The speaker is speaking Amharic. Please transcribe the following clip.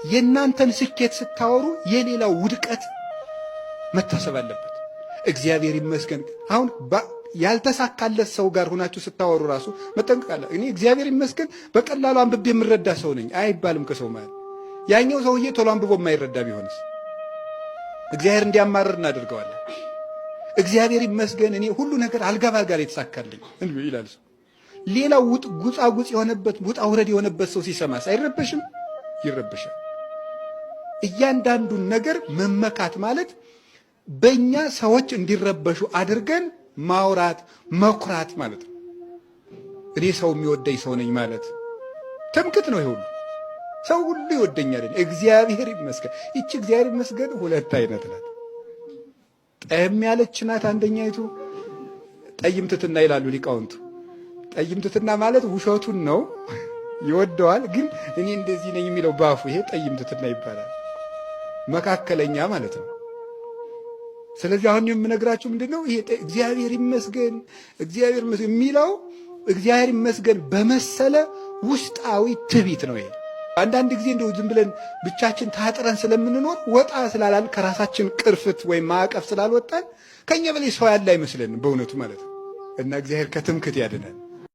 የእናንተን ስኬት ስታወሩ የሌላው ውድቀት መታሰብ አለበት። እግዚአብሔር ይመስገን። አሁን ያልተሳካለት ሰው ጋር ሆናችሁ ስታወሩ ራሱ መጠንቀቅ አለ። እኔ እግዚአብሔር ይመስገን በቀላሉ አንብቤ የምረዳ ሰው ነኝ አይባልም ከሰው ማለት። ያኛው ሰውዬ ቶሎ አንብቦ የማይረዳ ቢሆንስ እግዚአብሔር እንዲያማርር እናደርገዋለን። እግዚአብሔር ይመስገን እኔ ሁሉ ነገር አልጋ ባልጋ ላይ የተሳካልኝ ይላል ሰው። ሌላው ጉጻጉጽ የሆነበት ውጣ ውረድ የሆነበት ሰው ሲሰማስ አይረበሽም? ይረበሻል። እያንዳንዱን ነገር መመካት ማለት በእኛ ሰዎች እንዲረበሹ አድርገን ማውራት መኩራት ማለት ነው። እኔ ሰው የሚወደኝ ሰው ነኝ ማለት ትምክት ነው። ይሁሉ ሰው ሁሉ ይወደኛል። እግዚአብሔር ይመስገን። ይቺ እግዚአብሔር ይመስገን ሁለት አይነት ናት። ጠየም ያለች ናት አንደኛይቱ፣ ጠይምትትና ይላሉ ሊቃውንቱ። ጠይምትትና ማለት ውሸቱን ነው ይወደዋል፣ ግን እኔ እንደዚህ ነኝ የሚለው ባፉ፣ ይሄ ጠይምትትና ይባላል። መካከለኛ ማለት ነው። ስለዚህ አሁን የምነግራችሁ ምንድነው? ይሄ እግዚአብሔር ይመስገን እግዚአብሔር ይመስገን የሚለው እግዚአብሔር ይመስገን በመሰለ ውስጣዊ ትዕቢት ነው። ይሄ አንዳንድ ጊዜ እንደው ዝም ብለን ብቻችን ታጥረን ስለምንኖር ወጣ ስላላል ከራሳችን ቅርፍት ወይም ማዕቀፍ ስላልወጣን ከኛ በላይ ሰው ያለ አይመስለንም በእውነቱ ማለት ነው። እና እግዚአብሔር ከትምክት ያድነን።